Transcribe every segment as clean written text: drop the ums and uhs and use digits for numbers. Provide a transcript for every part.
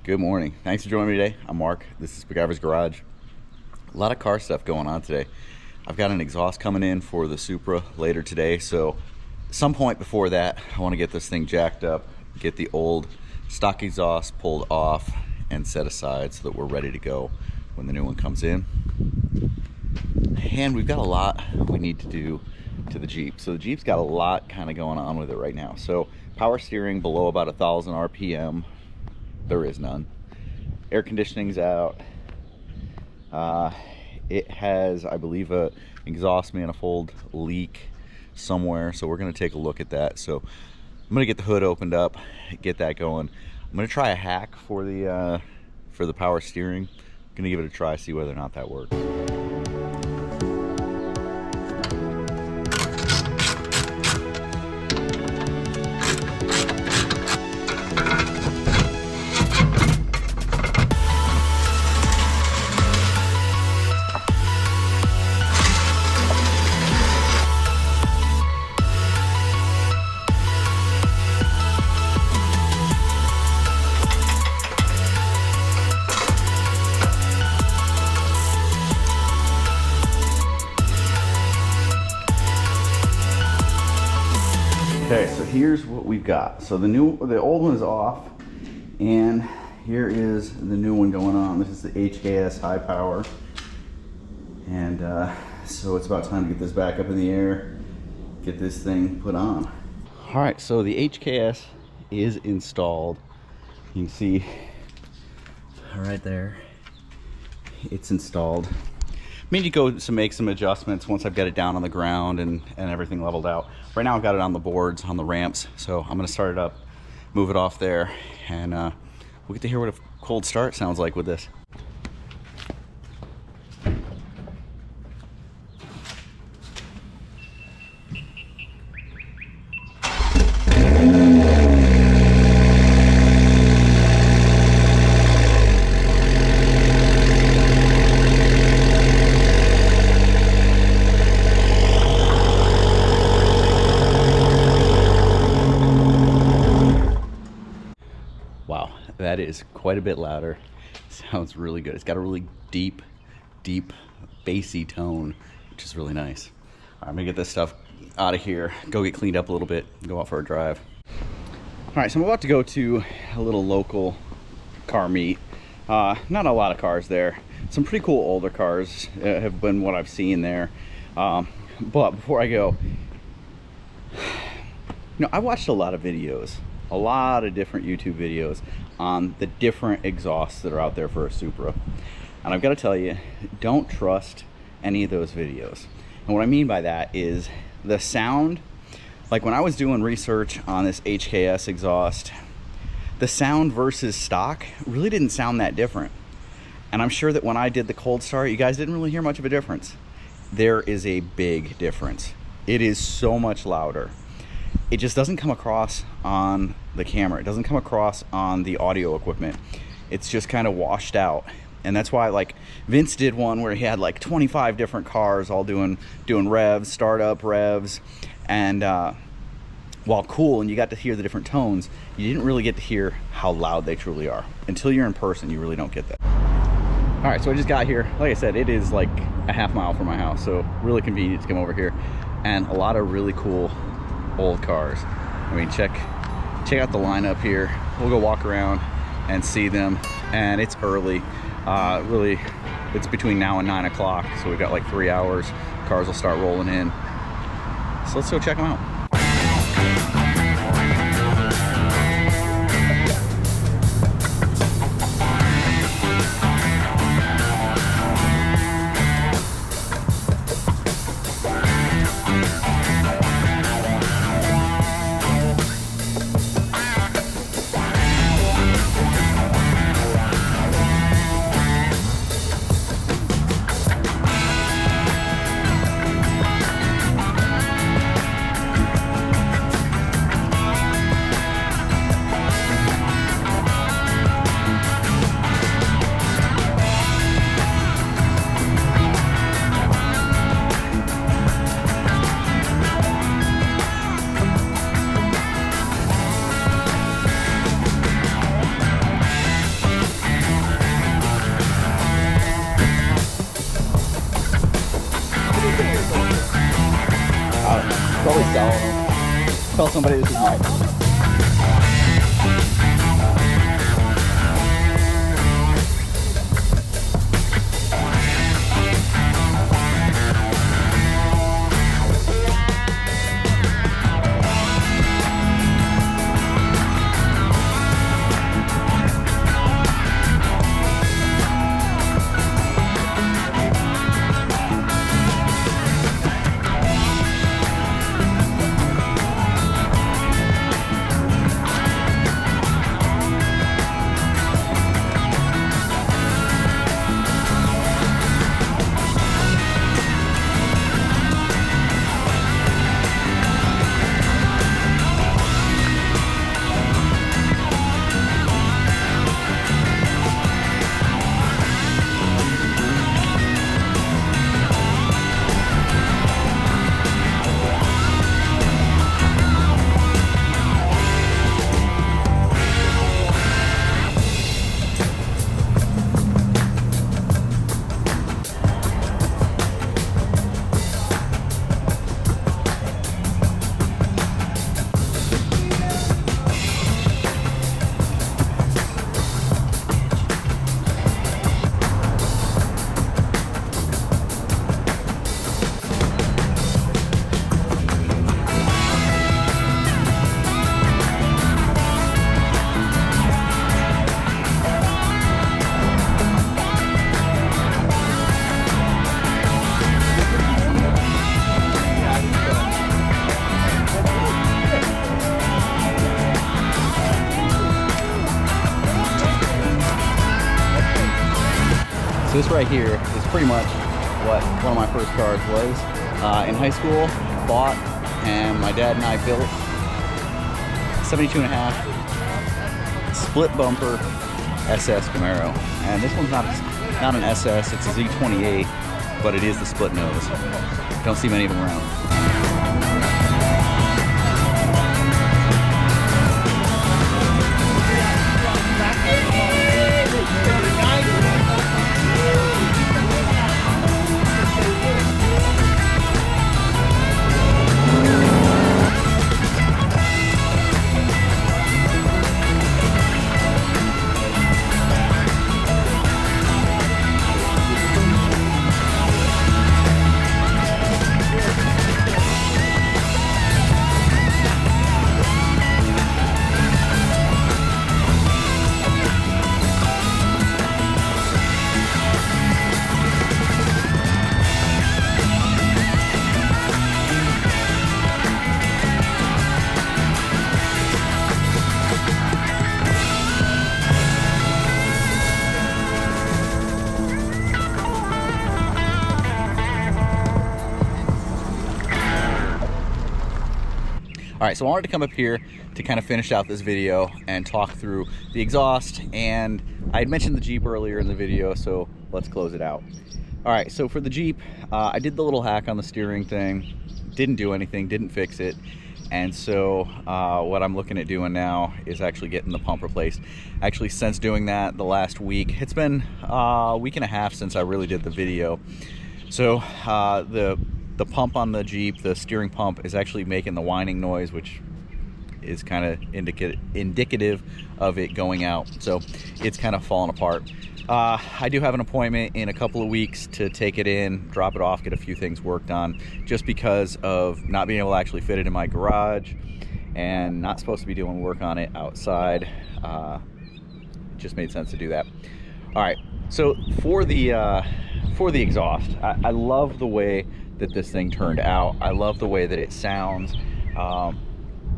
Good morning. Thanks for joining me today. I'm Mark. This is Spiguyver's Garage. A lot of car stuff going on today. I've got an exhaust coming in for the Supra later today, so some point before that, I want to get this thing jacked up, get the old stock exhaust pulled off and set aside so that we're ready to go when the new one comes in. And we've got a lot we need to do to the Jeep. So the Jeep's got a lot kind of going on with it right now. So power steering below about 1,000 RPM, there is none. Air conditioning's out. It has, I believe, a exhaust manifold leak somewhere, so we're going to take a look at that. So I'm going to get the hood opened up, get that going. I'm going to try a hack for the power steering. I'm going to give it a try, see whether or not that works. Okay, so here's what we've got. So the old one is off, and here is the new one going on. This is the HKS High Power, and so it's about time to get this back up in the air, get this thing put on. All right, so the HKS is installed. You can see right there, it's installed. I need to go make some adjustments once I've got it down on the ground and everything leveled out. Right now I've got it on the boards, on the ramps, so I'm gonna start it up, move it off there, and we'll get to hear what a cold start sounds like with this. Wow, that is quite a bit louder. Sounds really good. It's got a really deep, bassy tone, which is really nice. All right, I'm gonna get this stuff out of here, go get cleaned up a little bit, go out for a drive. All right, so I'm about to go to a little local car meet. Not a lot of cars there. Some pretty cool older cars have been what I've seen there. But before I go, I watched a lot of videos, a lot of different YouTube videos on the different exhausts that are out there for a Supra. And I've got to tell you, don't trust any of those videos. And what I mean by that is the sound, like when I was doing research on this HKS exhaust, the sound versus stock really didn't sound that different. And I'm sure that when I did the cold start, you guys didn't really hear much of a difference. There is a big difference. It is so much louder. It just doesn't come across on the camera. It doesn't come across on the audio equipment. It's just kind of washed out. And that's why, like, Vince did one where he had like 25 different cars all doing revs, startup revs, and while cool, and you got to hear the different tones, you didn't really get to hear how loud they truly are. Until you're in person, you really don't get that. All right, so I just got here. Like I said, it is like a half mile from my house, so really convenient to come over here. And a lot of really cool old cars. I mean, check out the lineup here. We'll go walk around and see them. And it's early. Really, it's between now and 9 o'clock, so we've got like 3 hours. Cars will start rolling in. So let's go check them out. follow them. Tell somebody this is Mike. So this right here is pretty much what one of my first cars was. In high school, bought, and my dad and I built 72.5 split bumper SS Camaro. And this one's not an SS, it's a Z28, but it is the split nose. Don't see many of them around. All right, so I wanted to come up here to kind of finish out this video and talk through the exhaust, and I had mentioned the Jeep earlier in the video, so let's close it out. All right, so for the Jeep, I did the little hack on the steering thing, didn't do anything, didn't fix it, and so what I'm looking at doing now is actually getting the pump replaced. Actually, since doing that the last week, it's been a week and a half since I really did the video. So the pump on the Jeep, the steering pump, is actually making the whining noise, which is kind of indicative of it going out. So it's kind of falling apart. I do have an appointment in a couple of weeks to take it in, drop it off, get a few things worked on, just because of not being able to actually fit it in my garage and not supposed to be doing work on it outside. It just made sense to do that. All right, so for the exhaust, I love the way that this thing turned out. I love the way that it sounds.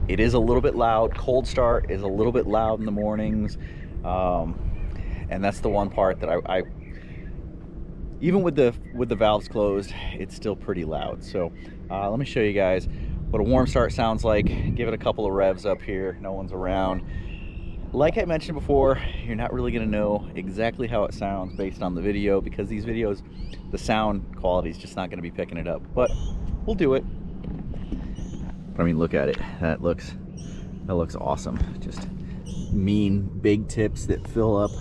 It is a little bit loud. Cold start is a little bit loud in the mornings, and that's the one part that I even with the valves closed, it's still pretty loud. So let me show you guys what a warm start sounds like. Give it a couple of revs up here. No one's around. Like I mentioned before, you're not really going to know exactly how it sounds based on the video, because these videos, the sound quality is just not going to be picking it up, but we'll do it. But I mean, look at it. That looks awesome. Just mean big tips that fill up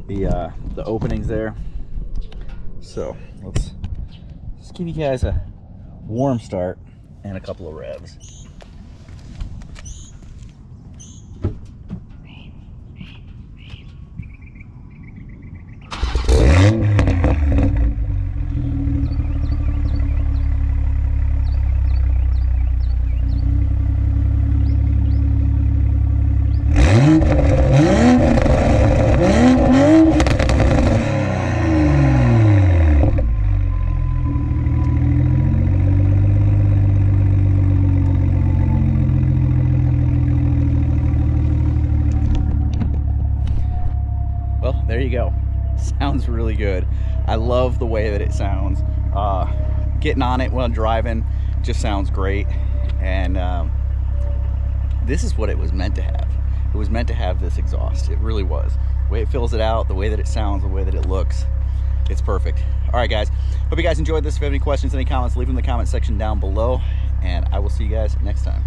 the openings there. So let's just give you guys a warm start and a couple of revs. Well, there you go. Sounds really good. I love the way that it sounds. Getting on it while driving just sounds great. And this is what it was meant to have. It was meant to have this exhaust. It really was. The way it fills it out, the way that it sounds, the way that it looks, it's perfect. All right, guys. Hope you guys enjoyed this. If you have any questions, any comments, leave them in the comment section down below. And I will see you guys next time.